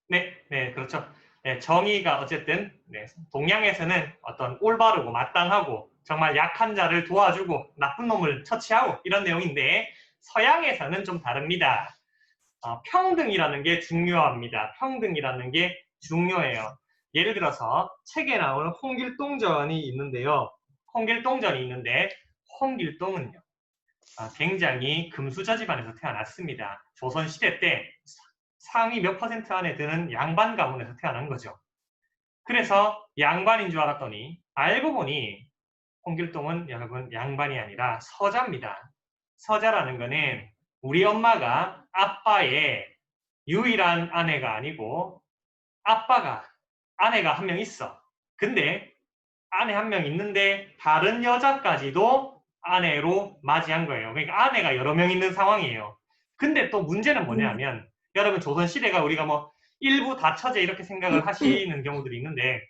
네, 그렇죠. 네, 정의가 어쨌든 네, 동양에서는 어떤 올바르고 마땅하고 정말 약한 자를 도와주고 나쁜 놈을 처치하고 이런 내용인데 서양에서는 좀 다릅니다. 평등이라는 게 중요합니다. 평등이라는 게 중요해요. 예를 들어서 책에 나오는 홍길동전이 있는데요. 홍길동전이 있는데 홍길동은요. 굉장히 금수저 집안에서 태어났습니다. 조선시대 때 상위 몇 퍼센트 안에 드는 양반 가문에서 태어난 거죠. 그래서 양반인 줄 알았더니 알고 보니 홍길동은 여러분 양반이 아니라 서자입니다. 서자라는 거는 우리 엄마가 아빠의 유일한 아내가 아니고 아빠가 아내가 한 명 있어. 근데 아내 한 명 있는데 다른 여자까지도 아내로 맞이한 거예요. 그러니까 아내가 여러 명 있는 상황이에요. 근데 또 문제는 음, 뭐냐면 여러분 조선시대가 우리가 뭐 일부 다처제 이렇게 생각을 하시는 경우들이 있는데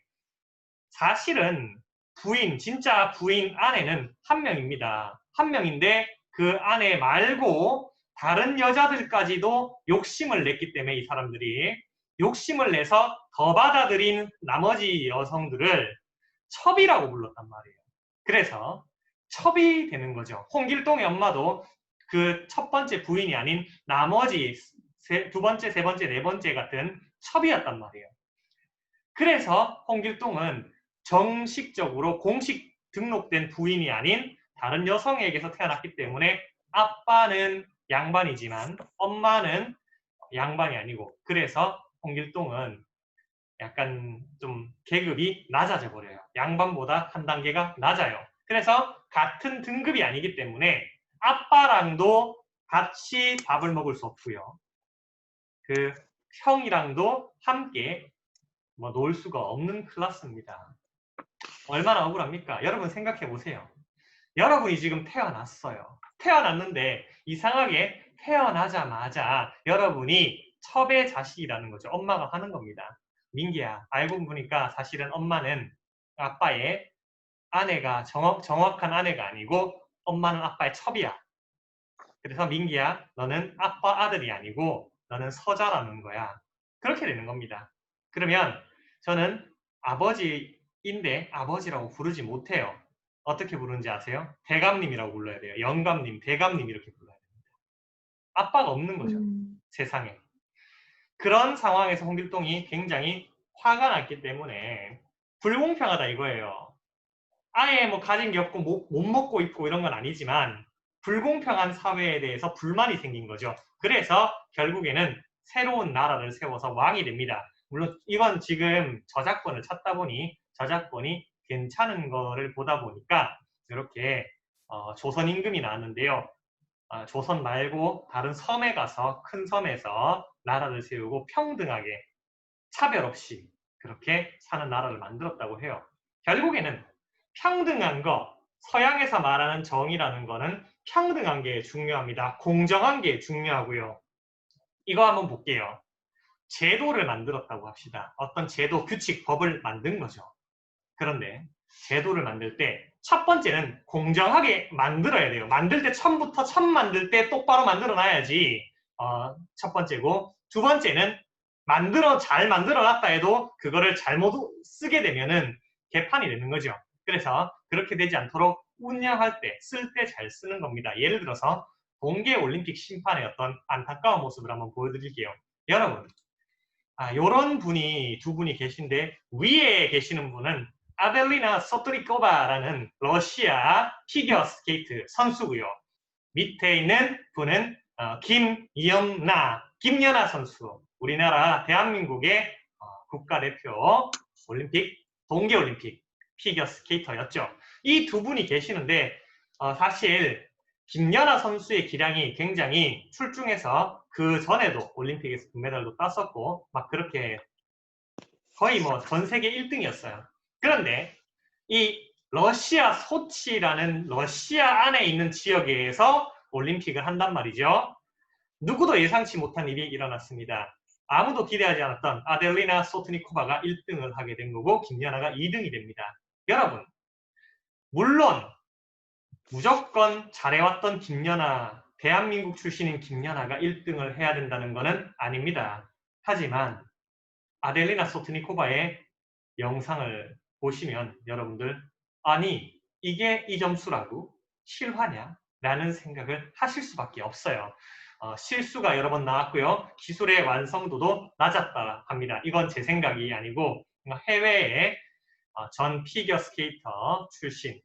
사실은 부인, 진짜 부인 아내는 한 명입니다. 한 명인데 그 아내 말고 다른 여자들까지도 욕심을 냈기 때문에 이 사람들이 욕심을 내서 더 받아들인 나머지 여성들을 첩이라고 불렀단 말이에요. 그래서 첩이 되는 거죠. 홍길동의 엄마도 그 첫 번째 부인이 아닌 나머지 두 번째, 세 번째, 네 번째 같은 첩이었단 말이에요. 그래서 홍길동은 정식적으로 공식 등록된 부인이 아닌 다른 여성에게서 태어났기 때문에 아빠는 양반이지만 엄마는 양반이 아니고 그래서 홍길동은 약간 좀 계급이 낮아져 버려요. 양반보다 한 단계가 낮아요. 그래서 같은 등급이 아니기 때문에 아빠랑도 같이 밥을 먹을 수 없고요. 그 형이랑도 함께 뭐 놀 수가 없는 클래스입니다. 얼마나 억울합니까? 여러분 생각해 보세요. 여러분이 지금 태어났어요. 태어났는데 이상하게 태어나자마자 여러분이 첩의 자식이라는 거죠. 엄마가 하는 겁니다. 민기야, 알고 보니까 사실은 엄마는 아빠의 아내가 정확한 아내가 아니고 엄마는 아빠의 첩이야. 그래서 민기야, 너는 아빠 아들이 아니고 너는 서자라는 거야. 그렇게 되는 겁니다. 그러면 저는 아버지인데 아버지라고 부르지 못해요. 어떻게 부르는지 아세요? 대감님이라고 불러야 돼요. 영감님, 대감님 이렇게 불러야 됩니다. 아빠가 없는 거죠. 음, 세상에. 그런 상황에서 홍길동이 굉장히 화가 났기 때문에 불공평하다 이거예요. 아예 뭐 가진 게 없고 못 먹고 있고 이런 건 아니지만 불공평한 사회에 대해서 불만이 생긴 거죠. 그래서 결국에는 새로운 나라를 세워서 왕이 됩니다. 물론 이건 지금 저작권을 찾다 보니 저작권이 괜찮은 거를 보다 보니까 이렇게 조선 임금이 나왔는데요. 조선 말고 다른 섬에 가서 큰 섬에서 나라를 세우고 평등하게 차별 없이 그렇게 사는 나라를 만들었다고 해요. 결국에는 평등한 거, 서양에서 말하는 정의라는 거는 평등한 게 중요합니다. 공정한 게 중요하고요. 이거 한번 볼게요. 제도를 만들었다고 합시다. 어떤 제도, 규칙, 법을 만든 거죠. 그런데 제도를 만들 때 첫 번째는 공정하게 만들어야 돼요. 만들 때 처음부터 처음 만들 때 똑바로 만들어 놔야지 첫 번째고 두 번째는 잘 만들어 놨다 해도 그거를 잘못 쓰게 되면은 개판이 되는 거죠. 그래서 그렇게 되지 않도록 운영할 때, 쓸 때 잘 쓰는 겁니다. 예를 들어서 동계올림픽 심판의 어떤 안타까운 모습을 한번 보여드릴게요. 여러분, 요런 분이 두 분이 계신데 위에 계시는 분은 아델리나 소토리코바라는 러시아 피겨 스케이트 선수고요. 밑에 있는 분은 김연아 선수. 우리나라 대한민국의 국가대표 올림픽, 동계올림픽 피겨 스케이터였죠. 이 두 분이 계시는데 사실 김연아 선수의 기량이 굉장히 출중해서 그 전에도 올림픽에서 금메달도 땄었고 막 그렇게 거의 뭐 전 세계 1등이었어요. 그런데 이 러시아 소치라는 러시아 안에 있는 지역에서 올림픽을 한단 말이죠. 누구도 예상치 못한 일이 일어났습니다. 아무도 기대하지 않았던 아델리나 소트니코바가 1등을 하게 된 거고 김연아가 2등이 됩니다. 여러분, 물론 무조건 잘해왔던 김연아, 대한민국 출신인 김연아가 1등을 해야 된다는 것은 아닙니다. 하지만 아델리나 소트니코바의 영상을 보시면 여러분들 아니 이게 이 점수라고? 실화냐? 라는 생각을 하실 수밖에 없어요. 실수가 여러 번 나왔고요. 기술의 완성도도 낮았다 합니다. 이건 제 생각이 아니고 해외의 전 피겨스케이터 출신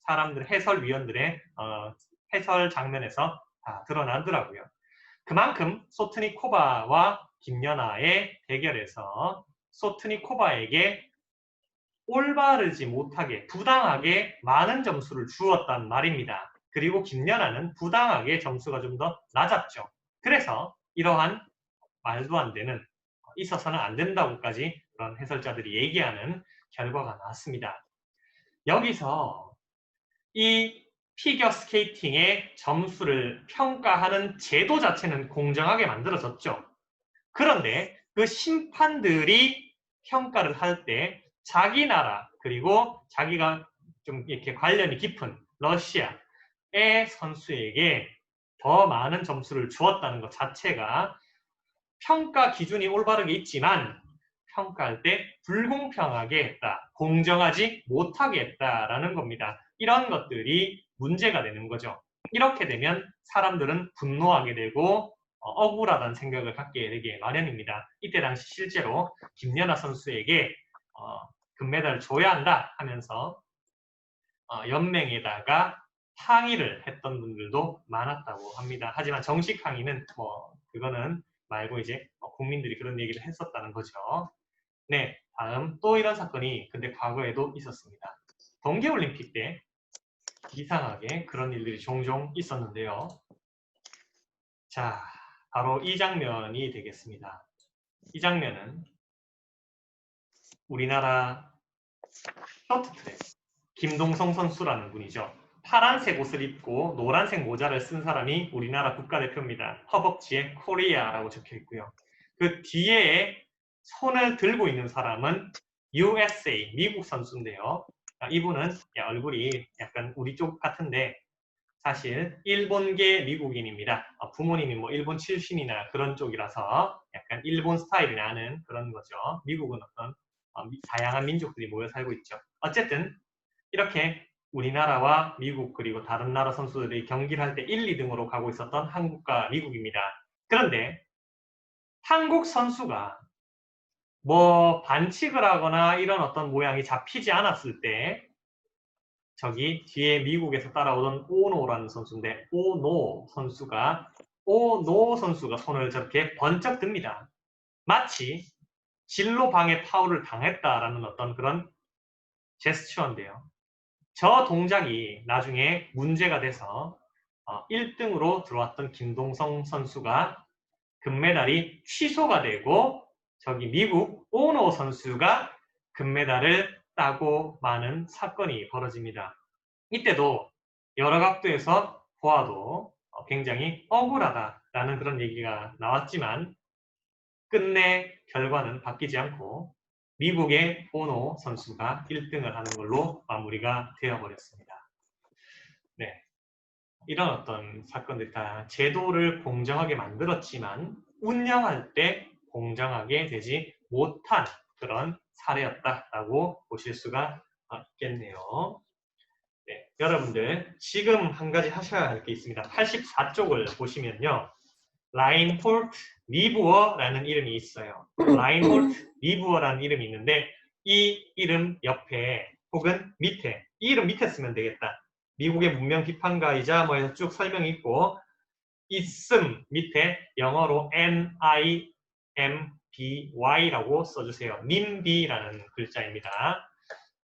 사람들, 해설위원들의 해설 장면에서 다 드러나더라고요. 그만큼 소트니코바와 김연아의 대결에서 소트니코바에게 올바르지 못하게 부당하게 많은 점수를 주었단 말입니다. 그리고 김연아는 부당하게 점수가 좀 더 낮았죠. 그래서 이러한 말도 안 되는 있어서는 안 된다고까지 그런 해설자들이 얘기하는 결과가 나왔습니다. 여기서 이 피겨스케이팅의 점수를 평가하는 제도 자체는 공정하게 만들어졌죠. 그런데 그 심판들이 평가를 할 때 자기 나라 그리고 자기가 좀 이렇게 관련이 깊은 러시아의 선수에게 더 많은 점수를 주었다는 것 자체가 평가 기준이 올바르게 있지만 평가할 때 불공평하게 했다, 공정하지 못하게 했다라는 겁니다. 이런 것들이 문제가 되는 거죠. 이렇게 되면 사람들은 분노하게 되고 억울하다는 생각을 갖게 되게 마련입니다. 이때 당시 실제로 김연아 선수에게 금메달을 줘야 한다 하면서 연맹에다가 항의를 했던 분들도 많았다고 합니다. 하지만 정식 항의는 그거는 말고 이제 국민들이 그런 얘기를 했었다는 거죠. 네, 다음 또 이런 사건이 근데 과거에도 있었습니다. 동계올림픽 때 이상하게 그런 일들이 종종 있었는데요. 자, 바로 이 장면이 되겠습니다. 이 장면은 우리나라 쇼트트랙 김동성 선수라는 분이죠. 파란색 옷을 입고 노란색 모자를 쓴 사람이 우리나라 국가대표입니다. 허벅지에 코리아라고 적혀 있고요. 그 뒤에 손을 들고 있는 사람은 USA, 미국 선수인데요. 이분은 얼굴이 약간 우리 쪽 같은데 사실 일본계 미국인입니다. 부모님이 일본 출신이나 그런 쪽이라서 약간 일본 스타일이 나는 그런 거죠. 미국은 어떤 다양한 민족들이 모여 살고 있죠. 어쨌든 이렇게 우리나라와 미국 그리고 다른 나라 선수들이 경기를 할 때 1, 2등으로 가고 있었던 한국과 미국입니다. 그런데 한국 선수가 반칙을 하거나 이런 어떤 모양이 잡히지 않았을 때 저기 뒤에 미국에서 따라오던 오노라는 선수인데 오노 선수가 손을 저렇게 번쩍 듭니다. 마치 진로 방해 파울을 당했다라는 어떤 그런 제스처인데요. 저 동작이 나중에 문제가 돼서 1등으로 들어왔던 김동성 선수가 금메달이 취소가 되고 저기 미국 오노 선수가 금메달을 따고 마는 사건이 벌어집니다. 이때도 여러 각도에서 보아도 굉장히 억울하다라는 그런 얘기가 나왔지만 끝내 결과는 바뀌지 않고 미국의 오노 선수가 1등을 하는 걸로 마무리가 되어버렸습니다. 네, 이런 어떤 사건들이 다 제도를 공정하게 만들었지만 운영할 때 공정하게 되지 못한 그런 사례였다라고 보실 수가 있겠네요. 네, 여러분들 지금 한 가지 하셔야 할 게 있습니다. 84쪽을 보시면요. 라인홀트 리부어라는 이름이 있어요. 라인홀트 리부어라는 이름이 있는데 이 이름 옆에 혹은 밑에 이 이름 밑에 쓰면 되겠다. 미국의 문명 비판가이자 해서 쭉 설명이 있고 있음 밑에 영어로 NIMBY라고 써주세요. 님비라는 글자입니다.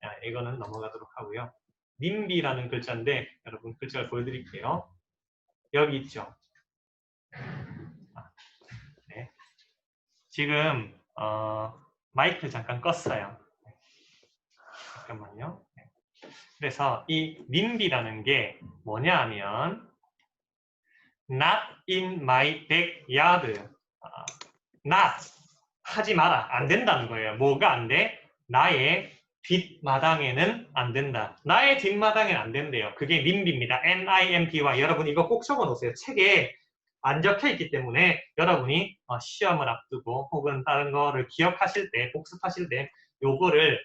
자, 이거는 넘어가도록 하고요. 님비라는 글자인데 여러분 글자를 보여드릴게요. 여기 있죠. 네. 지금 마이크를 잠깐 껐어요. 잠깐만요. 그래서 이 님비라는 게 뭐냐 하면 not in my backyard. not 하지 마라. 안 된다는 거예요. 뭐가 안 돼? 나의 뒷마당에는 안 된다. 나의 뒷마당에는 안 된대요. 그게 님비입니다. NIMBY. 여러분 이거 꼭 적어 놓으세요. 책에 안 적혀 있기 때문에 여러분이 시험을 앞두고 혹은 다른 거를 기억하실 때, 복습하실 때 요거를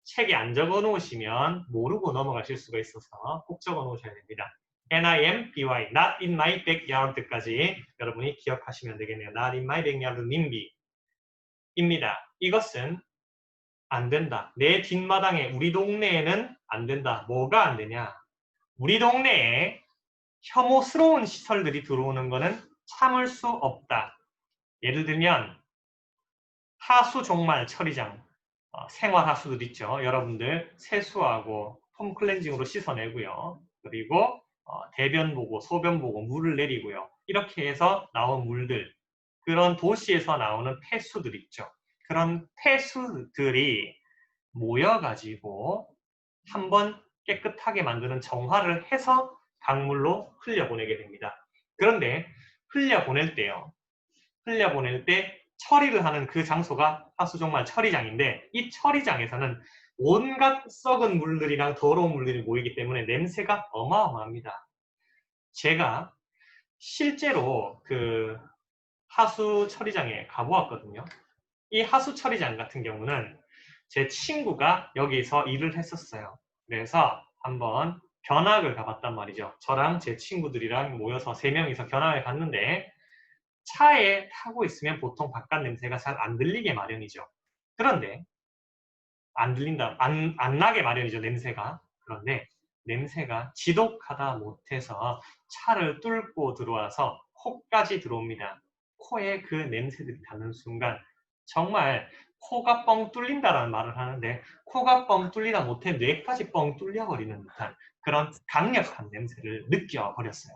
책에 안 적어 놓으시면 모르고 넘어가실 수가 있어서 꼭 적어 놓으셔야 됩니다. NIMBY, not in my backyard까지 여러분이 기억하시면 되겠네요. not in my backyard, 님비입니다. 이것은 안 된다. 내 뒷마당에, 우리 동네에는 안 된다. 뭐가 안 되냐? 우리 동네에 혐오스러운 시설들이 들어오는 것은 참을 수 없다. 예를 들면 하수 종말 처리장, 생활 하수들 있죠. 여러분들 세수하고 폼 클렌징으로 씻어내고요. 그리고 대변 보고 소변 보고 물을 내리고요. 이렇게 해서 나온 물들, 그런 도시에서 나오는 폐수들 있죠. 그런 폐수들이 모여가지고 한번 깨끗하게 만드는 정화를 해서 강물로 흘려보내게 됩니다. 그런데 흘려보낼 때 처리를 하는 그 장소가 하수종말 처리장인데, 이 처리장에서는 온갖 썩은 물들이랑 더러운 물들이 모이기 때문에 냄새가 어마어마합니다. 제가 실제로 그 하수 처리장에 가보았거든요. 이 하수 처리장 같은 경우는 제 친구가 여기서 일을 했었어요. 그래서 한번 견학을 가봤단 말이죠. 저랑 제 친구들이랑 모여서 3명이서 견학을 갔는데, 차에 타고 있으면 보통 바깥 냄새가 잘 안 들리게 마련이죠. 그런데 안 나게 마련이죠, 냄새가. 그런데 냄새가 지독하다 못해서 차를 뚫고 들어와서 코까지 들어옵니다. 코에 그 냄새들이 닿는 순간 정말 코가 뻥 뚫린다라는 말을 하는데, 코가 뻥 뚫리다 못해 뇌까지 뻥 뚫려버리는 듯한 그런 강력한 냄새를 느껴버렸어요.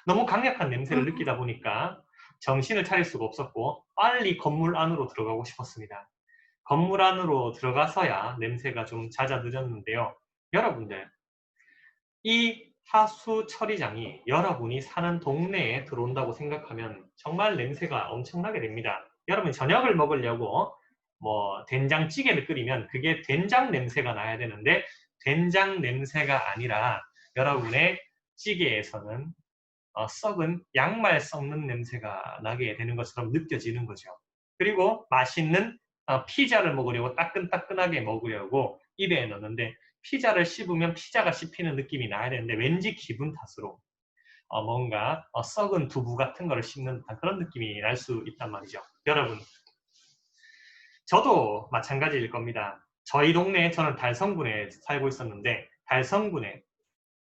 너무 강력한 냄새를 느끼다 보니까 정신을 차릴 수가 없었고 빨리 건물 안으로 들어가고 싶었습니다. 건물 안으로 들어가서야 냄새가 좀 잦아들었는데요. 여러분들, 이 하수 처리장이 여러분이 사는 동네에 들어온다고 생각하면 정말 냄새가 엄청나게 됩니다. 여러분 저녁을 먹으려고 된장찌개를 끓이면 그게 된장 냄새가 나야 되는데, 된장 냄새가 아니라 여러분의 찌개에서는 썩은 양말 썩는 냄새가 나게 되는 것처럼 느껴지는 거죠. 그리고 맛있는 피자를 먹으려고 따끈따끈하게 먹으려고 입에 넣는데, 피자를 씹으면 피자가 씹히는 느낌이 나야 되는데 왠지 기분 탓으로 뭔가 썩은 두부 같은 거를 씹는 듯한 그런 느낌이 날 수 있단 말이죠. 여러분, 저도 마찬가지일 겁니다. 저희 동네에, 저는 달성군에 살고 있었는데 달성군에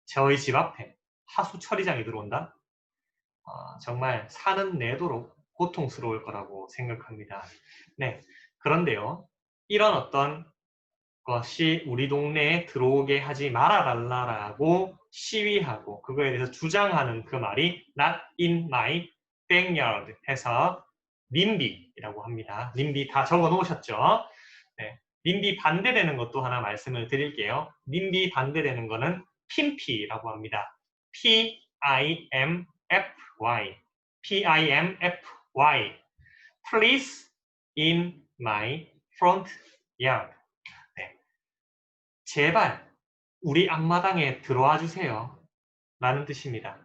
저희 집 앞에 하수 처리장이 들어온다? 정말 사는 내도록 고통스러울 거라고 생각합니다. 네, 그런데요, 이런 어떤 것이 우리 동네에 들어오게 하지 말아달라고 시위하고 그거에 대해서 주장하는 그 말이 not in my backyard 해서 님비라고 합니다. 님비 다 적어 놓으셨죠? 네, 님비 반대되는 것도 하나 말씀을 드릴게요. 님비 반대되는 거는 핀피라고 합니다. P-I-M-F-Y P-I-M-F-Y Please in my front yard. 네. 제발 우리 앞마당에 들어와 주세요 라는 뜻입니다.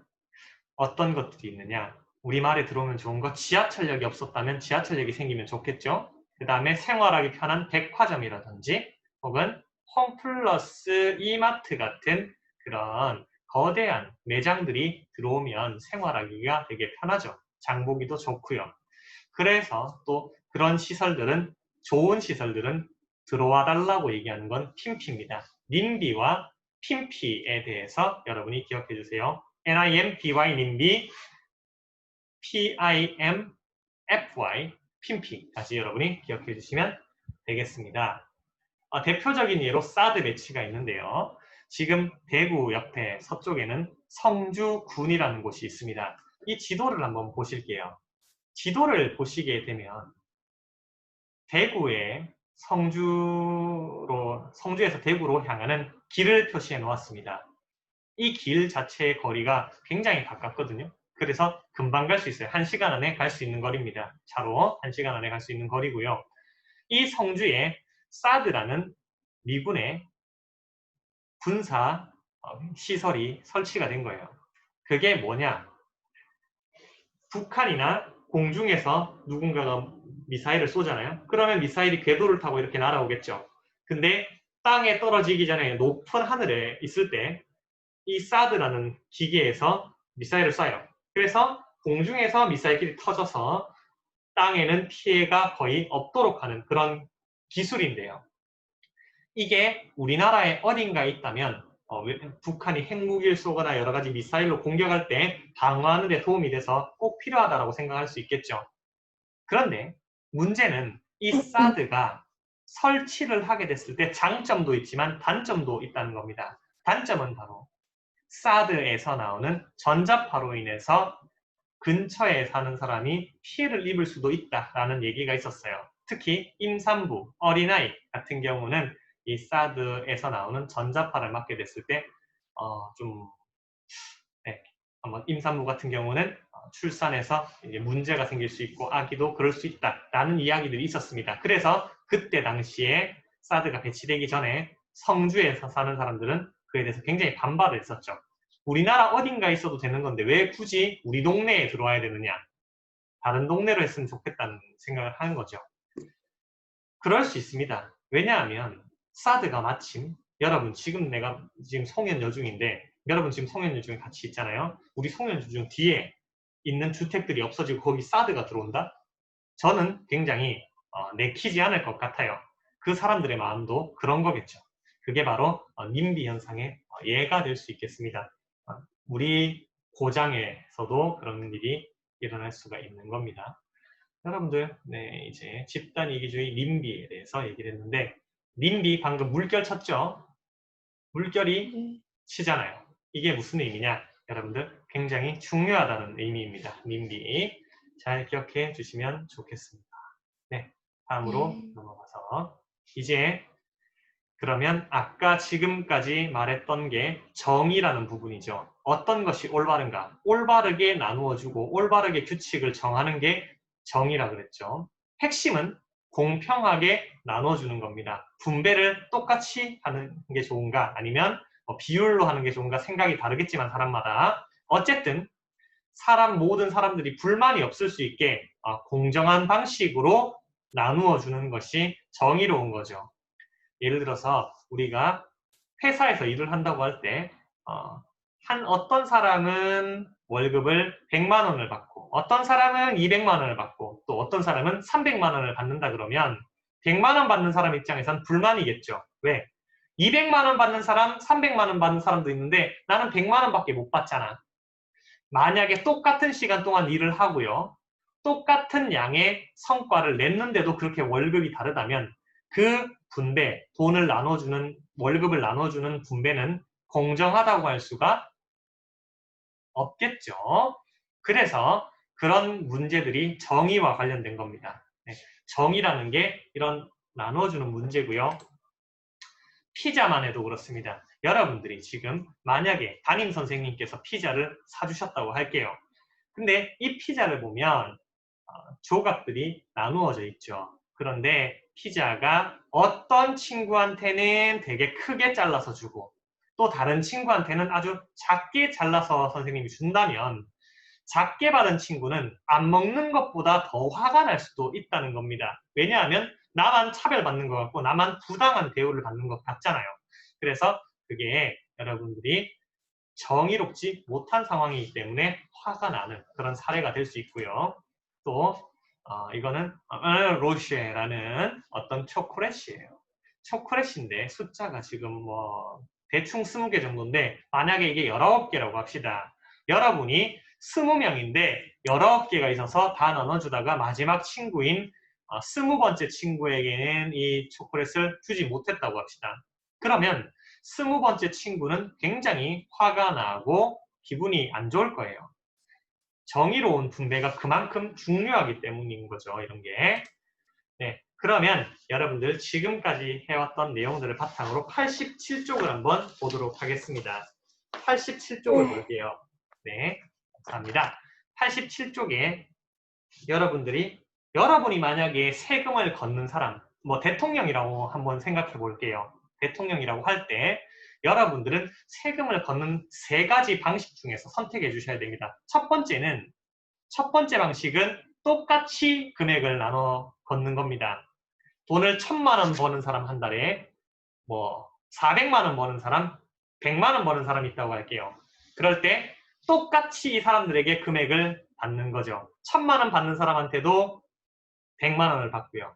어떤 것들이 있느냐, 우리말에 들어오면 좋은 거, 지하철역이 없었다면 지하철역이 생기면 좋겠죠. 그 다음에 생활하기 편한 백화점이라든지 혹은 홈플러스 이마트 같은 그런 거대한 매장들이 들어오면 생활하기가 되게 편하죠. 장보기도 좋고요. 그래서 또 그런 시설들은, 좋은 시설들은 들어와 달라고 얘기하는 건 핀피입니다. 님비와 핀피에 대해서 여러분이 기억해 주세요. NIMBY 님비, PIMFY 핀피까지 여러분이 기억해 주시면 되겠습니다. 대표적인 예로 사드 매치가 있는데요. 지금 대구 옆에 서쪽에는 성주군이라는 곳이 있습니다. 이 지도를 한번 보실게요. 지도를 보시게 되면 대구에 성주에서 대구로 향하는 길을 표시해 놓았습니다. 이 길 자체의 거리가 굉장히 가깝거든요. 그래서 금방 갈 수 있어요. 1시간 안에 갈 수 있는 거리입니다. 차로 1시간 안에 갈 수 있는 거리고요. 이 성주에 사드라는 미군의 군사 시설이 설치가 된 거예요. 그게 뭐냐? 북한이나 공중에서 누군가가 미사일을 쏘잖아요. 그러면 미사일이 궤도를 타고 이렇게 날아오겠죠. 근데 땅에 떨어지기 전에 높은 하늘에 있을 때 이 사드라는 기계에서 미사일을 쏴요. 그래서 공중에서 미사일끼리 터져서 땅에는 피해가 거의 없도록 하는 그런 기술인데요. 이게 우리나라에 어딘가에 있다면 북한이 핵무기를 쏘거나 여러 가지 미사일로 공격할 때 방어하는 데 도움이 돼서 꼭 필요하다고 생각할 수 있겠죠. 그런데 문제는 이 사드가 설치를 하게 됐을 때 장점도 있지만 단점도 있다는 겁니다. 단점은 바로 사드에서 나오는 전자파로 인해서 근처에 사는 사람이 피해를 입을 수도 있다라는 얘기가 있었어요. 특히 임산부, 어린아이 같은 경우는 이 사드에서 나오는 전자파를 맞게 됐을 때 좀 한번 임산부 같은 경우는 출산에서 이제 문제가 생길 수 있고 아기도 그럴 수 있다라는 이야기들이 있었습니다. 그래서 그때 당시에 사드가 배치되기 전에 성주에서 사는 사람들은 그에 대해서 굉장히 반발을 했었죠. 우리나라 어딘가에 있어도 되는 건데 왜 굳이 우리 동네에 들어와야 되느냐. 다른 동네로 했으면 좋겠다는 생각을 하는 거죠. 그럴 수 있습니다. 왜냐하면 사드가 마침 여러분 지금 내가 지금 송년여 중인데 여러분 지금 송년여 중에 같이 있잖아요. 우리 송년여 중 뒤에 있는 주택들이 없어지고 거기 사드가 들어온다? 저는 굉장히 내키지 않을 것 같아요. 그 사람들의 마음도 그런 거겠죠. 그게 바로 님비 현상의 예가 될 수 있겠습니다. 우리 고장에서도 그런 일이 일어날 수가 있는 겁니다. 여러분들, 네, 이제 집단 이기주의 님비에 대해서 얘기를 했는데, 님비 방금 물결 쳤죠? 물결이 치잖아요. 이게 무슨 의미냐? 여러분들, 굉장히 중요하다는 의미입니다. 님비. 잘 기억해 주시면 좋겠습니다. 네, 다음으로 넘어가서, 이제 그러면 아까 지금까지 말했던 게 정의라는 부분이죠. 어떤 것이 올바른가? 올바르게 나누어주고 올바르게 규칙을 정하는 게 정의라 그랬죠. 핵심은 공평하게 나눠주는 겁니다. 분배를 똑같이 하는 게 좋은가? 아니면 비율로 하는 게 좋은가? 생각이 다르겠지만 사람마다. 어쨌든 모든 사람들이 불만이 없을 수 있게 공정한 방식으로 나누어 주는 것이 정의로운 거죠. 예를 들어서 우리가 회사에서 일을 한다고 할 때 어떤 사람은 월급을 100만 원을 받고 어떤 사람은 200만 원을 받고 또 어떤 사람은 300만 원을 받는다 그러면 100만 원 받는 사람 입장에선 불만이겠죠. 왜? 200만 원 받는 사람, 300만 원 받는 사람도 있는데 나는 100만 원밖에 못 받잖아. 만약에 똑같은 시간 동안 일을 하고요. 똑같은 양의 성과를 냈는데도 그렇게 월급이 다르다면 그 분배, 월급을 나눠주는 분배는 공정하다고 할 수가 없겠죠. 그래서 그런 문제들이 정의와 관련된 겁니다. 네, 정의라는 게 이런 나눠주는 문제고요. 피자만 해도 그렇습니다. 여러분들이 지금 만약에 담임 선생님께서 피자를 사주셨다고 할게요. 근데 이 피자를 보면 조각들이 나누어져 있죠. 그런데 피자가 어떤 친구한테는 되게 크게 잘라서 주고 또 다른 친구한테는 아주 작게 잘라서 선생님이 준다면 작게 받은 친구는 안 먹는 것보다 더 화가 날 수도 있다는 겁니다. 왜냐하면 나만 차별받는 것 같고 나만 부당한 대우를 받는 것 같잖아요. 그래서 그게 여러분들이 정의롭지 못한 상황이기 때문에 화가 나는 그런 사례가 될 수 있고요. 또 이거는 로쉐라는 어떤 초콜릿이에요. 초콜릿인데 숫자가 지금 뭐 대충 20개 정도인데 만약에 이게 19개라고 합시다. 여러분이 20명인데 19개가 있어서 다 나눠주다가 마지막 친구인 20번째 친구에게는 이 초콜릿을 주지 못했다고 합시다. 그러면 20번째 친구는 굉장히 화가 나고 기분이 안 좋을 거예요. 정의로운 분배가 그만큼 중요하기 때문인 거죠. 이런 게. 네, 그러면 여러분들 지금까지 해왔던 내용들을 바탕으로 87쪽을 한번 보도록 하겠습니다. 87쪽을 볼게요. 네, 감사합니다. 87쪽에 여러분이 만약에 세금을 걷는 사람, 뭐 대통령이라고 한번 생각해 볼게요. 대통령이라고 할 때 여러분들은 세금을 걷는 3가지 방식 중에서 선택해 주셔야 됩니다. 첫 번째는 첫 번째 방식은 똑같이 금액을 나눠 걷는 겁니다. 돈을 1,000만 원 버는 사람 한 달에 뭐 400만 원 버는 사람, 100만 원 버는 사람이 있다고 할게요. 그럴 때 똑같이 이 사람들에게 금액을 받는 거죠. 1,000만 원 받는 사람한테도 100만 원을 받고요.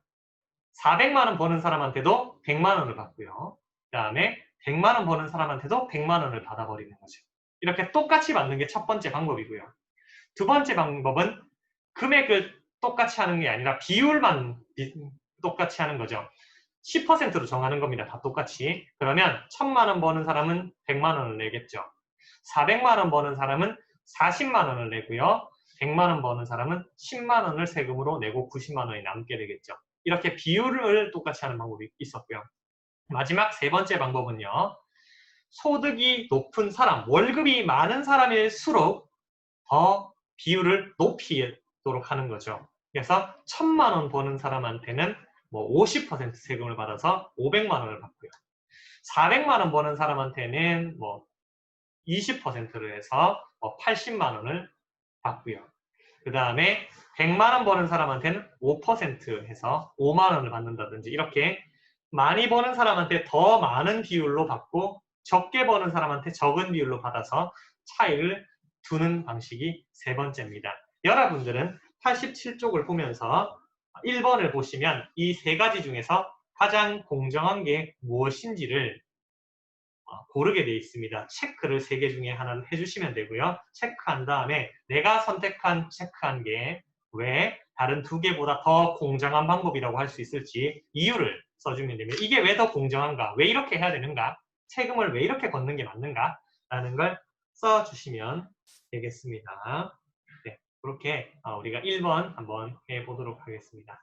400만 원 버는 사람한테도 100만 원을 받고요. 그 다음에 100만 원 버는 사람한테도 100만 원을 받아버리는 거죠. 이렇게 똑같이 받는 게 첫 번째 방법이고요. 두 번째 방법은 금액을 똑같이 하는 게 아니라 비율만 똑같이 하는 거죠. 10%로 정하는 겁니다. 다 똑같이. 그러면 1,000만 원 버는 사람은 100만 원을 내겠죠. 400만 원 버는 사람은 40만 원을 내고요. 100만 원 버는 사람은 10만 원을 세금으로 내고 90만 원이 남게 되겠죠. 이렇게 비율을 똑같이 하는 방법이 있었고요. 마지막 세 번째 방법은요. 소득이 높은 사람, 월급이 많은 사람일수록 더 비율을 높이도록 하는 거죠. 그래서 1,000만 원 버는 사람한테는 뭐 50% 세금을 받아서 500만 원을 받고요. 400만 원 버는 사람한테는 뭐 20%를 해서 80만 원을 받고요. 그 다음에 100만 원 버는 사람한테는 5% 해서 5만 원을 받는다든지 이렇게 많이 버는 사람한테 더 많은 비율로 받고 적게 버는 사람한테 적은 비율로 받아서 차이를 두는 방식이 세 번째입니다. 여러분들은 87쪽을 보면서 1번을 보시면 이 세 가지 중에서 가장 공정한 게 무엇인지를 고르게 되어 있습니다. 체크를 3개 중에 하나를 해주시면 되고요. 체크한 다음에 내가 선택한 체크한 게 왜 다른 2개보다 더 공정한 방법이라고 할 수 있을지 이유를 써주면 됩니다. 이게 왜 더 공정한가? 왜 이렇게 해야 되는가? 세금을 왜 이렇게 걷는 게 맞는가? 라는 걸 써주시면 되겠습니다. 네, 그렇게 우리가 1번 한번 해보도록 하겠습니다.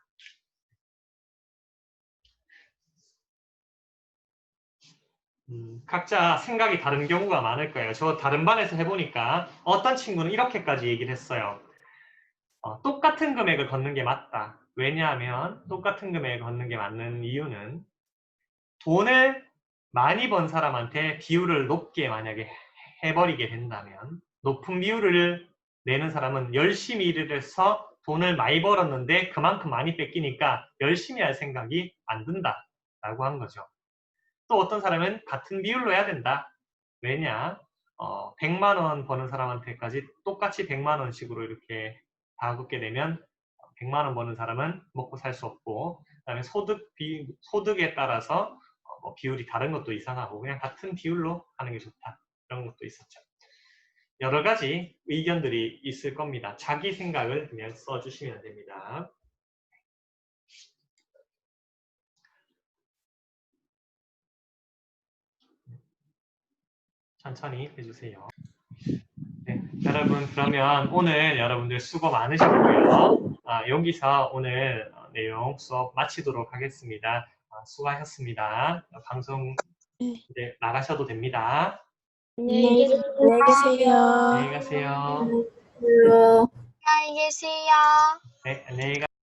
각자 생각이 다른 경우가 많을 거예요. 저 다른 반에서 해보니까 어떤 친구는 이렇게까지 얘기를 했어요. 똑같은 금액을 걷는 게 맞다. 왜냐하면 똑같은 금액을 걷는 게 맞는 이유는 돈을 많이 번 사람한테 비율을 높게 만약에 해버리게 된다면 높은 비율을 내는 사람은 열심히 일을 해서 돈을 많이 벌었는데 그만큼 많이 뺏기니까 열심히 할 생각이 안 든다라고 한 거죠. 또 어떤 사람은 같은 비율로 해야 된다. 왜냐? 100만 원 버는 사람한테까지 똑같이 100만 원씩으로 이렇게 다 걷게 되면 100만 원 버는 사람은 먹고 살 수 없고 그다음에 소득에 따라서 뭐 비율이 다른 것도 이상하고 그냥 같은 비율로 하는 게 좋다. 그런 것도 있었죠. 여러 가지 의견들이 있을 겁니다. 자기 생각을 그냥 써주시면 됩니다. 천천히 해주세요. 네, 여러분 그러면 오늘 여러분들 수고 많으셨고요. 여기서 오늘 내용 수업 마치도록 하겠습니다. 수고하셨습니다. 방송 이제 나가셔도 됩니다. 안녕히 계세요. 안녕히 가세요. 안녕히 계세요. 안녕히 계세요. 네, 안녕히 가세요.